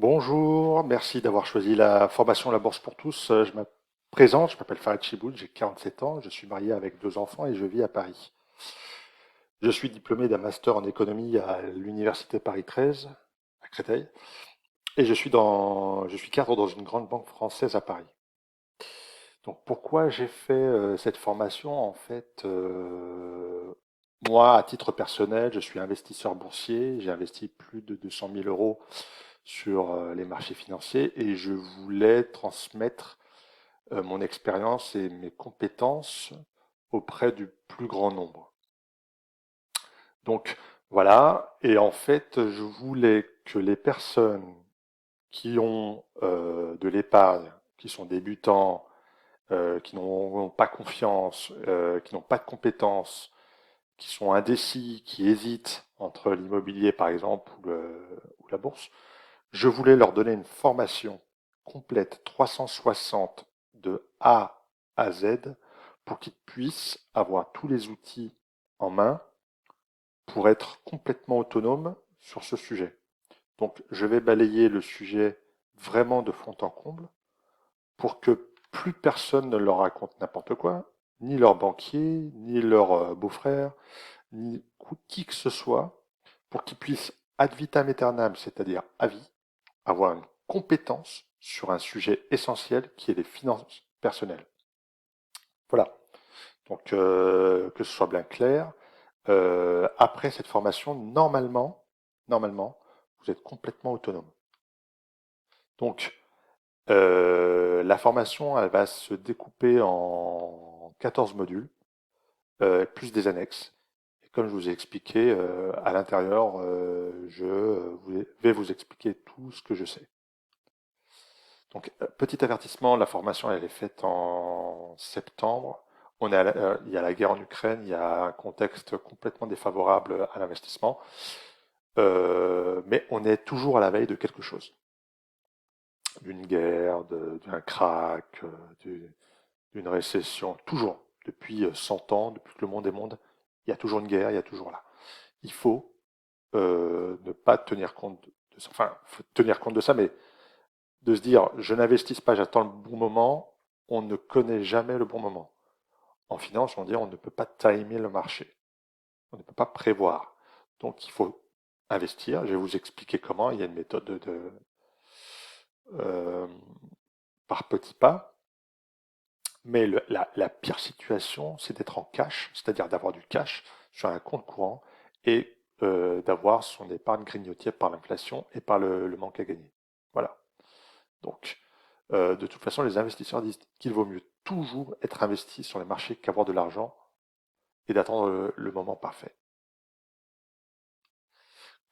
Bonjour, merci d'avoir choisi la formation La Bourse pour tous. Je me présente, je m'appelle Farid Chiboud, j'ai 47 ans, je suis marié avec deux enfants et je vis à Paris. Je suis diplômé d'un master en économie à l'université Paris 13, à Créteil, et je suis cadre dans une grande banque française à Paris. Donc pourquoi j'ai fait cette formation? En fait, moi, à titre personnel, je suis investisseur boursier, j'ai investi plus de 200 000 euros sur les marchés financiers et je voulais transmettre mon expérience et mes compétences auprès du plus grand nombre. Donc voilà, et en fait, je voulais que les personnes qui ont de l'épargne, qui sont débutants, qui n'ont pas confiance, qui n'ont pas de compétences, qui sont indécis, qui hésitent entre l'immobilier par exemple ou la bourse, je voulais leur donner une formation complète 360 de A à Z pour qu'ils puissent avoir tous les outils en main pour être complètement autonomes sur ce sujet. Donc je vais balayer le sujet vraiment de fond en comble pour que plus personne ne leur raconte n'importe quoi, ni leur banquier, ni leur beau-frère, ni qui que ce soit, pour qu'ils puissent ad vitam aeternam, c'est-à-dire à vie, avoir une compétence sur un sujet essentiel qui est les finances personnelles. Voilà. Donc que ce soit bien clair. Après cette formation, normalement, vous êtes complètement autonome. Donc la formation, elle va se découper en 14 modules, plus des annexes. Et comme je vous ai expliqué, à l'intérieur, je vais vous expliquer tout ce que je sais. Donc, petit avertissement, la formation elle est faite en septembre. Il y a la guerre en Ukraine, il y a un contexte complètement défavorable à l'investissement, mais on est toujours à la veille de quelque chose, d'une guerre, d'un crack, d'une récession, toujours. Depuis 100 ans, depuis que le monde est monde, il y a toujours une guerre, il y a toujours là. Il faut ne pas tenir compte de ça. Enfin, faut tenir compte de ça, mais de se dire je n'investis pas, j'attends le bon moment, on ne connaît jamais le bon moment. En finance, on dit on ne peut pas timer le marché, on ne peut pas prévoir. Donc il faut investir, je vais vous expliquer comment, il y a une méthode euh, par petits pas, mais la pire situation, c'est d'être en cash, c'est-à-dire d'avoir du cash sur un compte courant et d'avoir son épargne grignotière par l'inflation et par le manque à gagner. Voilà. Donc, de toute façon, les investisseurs disent qu'il vaut mieux toujours être investi sur les marchés qu'avoir de l'argent et d'attendre le moment parfait.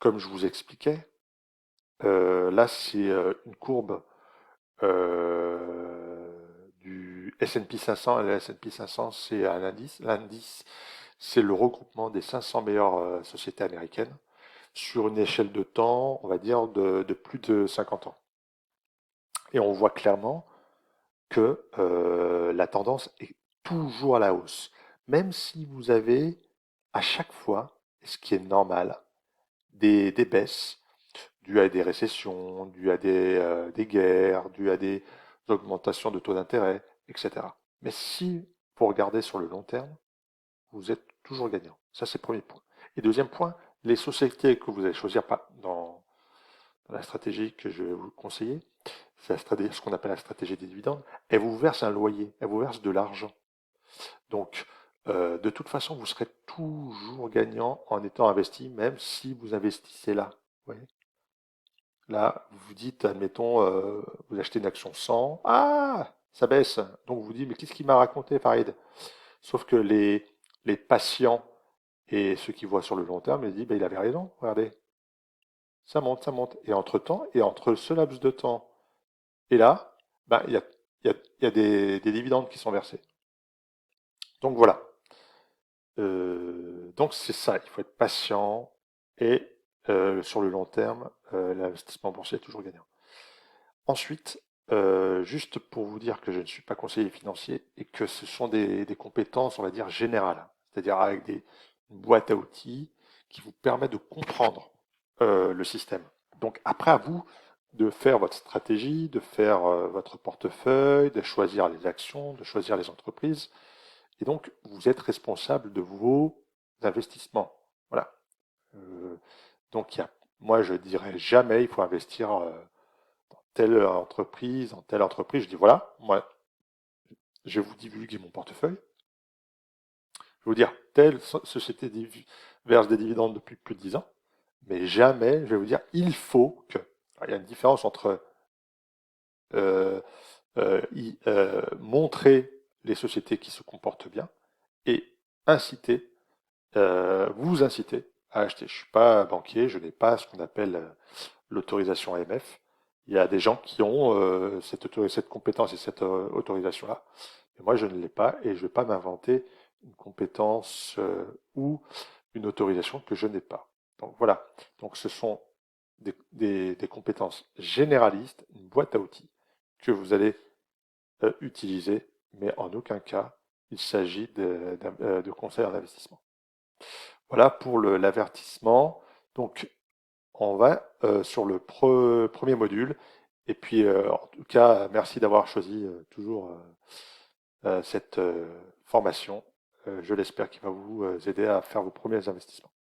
Comme je vous expliquais, là c'est une courbe du S&P 500. Et le S&P 500, c'est un indice. L'indice, c'est le regroupement des 500 meilleures sociétés américaines sur une échelle de temps, on va dire, de plus de 50 ans. Et on voit clairement que la tendance est toujours à la hausse. Même si vous avez à chaque fois, ce qui est normal, des baisses dues à des récessions, dues à des guerres, dues à des augmentations de taux d'intérêt, etc. Mais si vous regardez sur le long terme, vous êtes toujours gagnant. Ça, c'est le premier point. Et deuxième point, les sociétés que vous allez choisir dans la stratégie que je vais vous conseiller, c'est ce qu'on appelle la stratégie des dividendes, elle vous verse un loyer, elle vous verse de l'argent. Donc, de toute façon, vous serez toujours gagnant en étant investi, même si vous investissez là. Vous voyez. Là, vous vous dites, admettons, vous achetez une action 100, ah, ça baisse. Donc vous vous dites, mais qu'est-ce qu'il m'a raconté, Farid? Sauf que les patients et ceux qui voient sur le long terme, ils disent, bah, il avait raison, regardez, ça monte, ça monte. Et entre-temps, et entre ce laps de temps et là, ben, il y a des dividendes qui sont versés. Donc voilà. Donc c'est ça, il faut être patient et sur le long terme, l'investissement boursier est toujours gagnant. Ensuite, juste pour vous dire que je ne suis pas conseiller financier et que ce sont des compétences, on va dire, générales, c'est-à-dire avec une boîte à outils qui vous permet de comprendre le système. Donc après, à vous de faire votre stratégie, de faire votre portefeuille, de choisir les actions, de choisir les entreprises. Et donc, vous êtes responsable de vos investissements. Voilà. Euh, donc, moi, je dirais jamais il faut investir dans telle entreprise, dans telle entreprise. Je dis voilà, moi, je vais vous divulguer mon portefeuille. Je vais vous dire telle société verse des dividendes depuis plus de 10 ans, mais jamais je vais vous dire il faut que. Alors, il y a une différence entre euh, montrer les sociétés qui se comportent bien et inciter, vous inciter à acheter. Je ne suis pas banquier, je n'ai pas ce qu'on appelle l'autorisation AMF. Il y a des gens qui ont cette compétence et cette autorisation-là. Mais moi, je ne l'ai pas et je ne vais pas m'inventer une compétence ou une autorisation que je n'ai pas. Donc voilà. Donc ce sont des compétences généralistes, une boîte à outils que vous allez utiliser, mais en aucun cas il s'agit de conseils en investissement. Voilà pour l'avertissement. Donc on va sur le premier module. Et puis en tout cas, merci d'avoir choisi toujours cette formation. Je l'espère qu'il va vous aider à faire vos premiers investissements.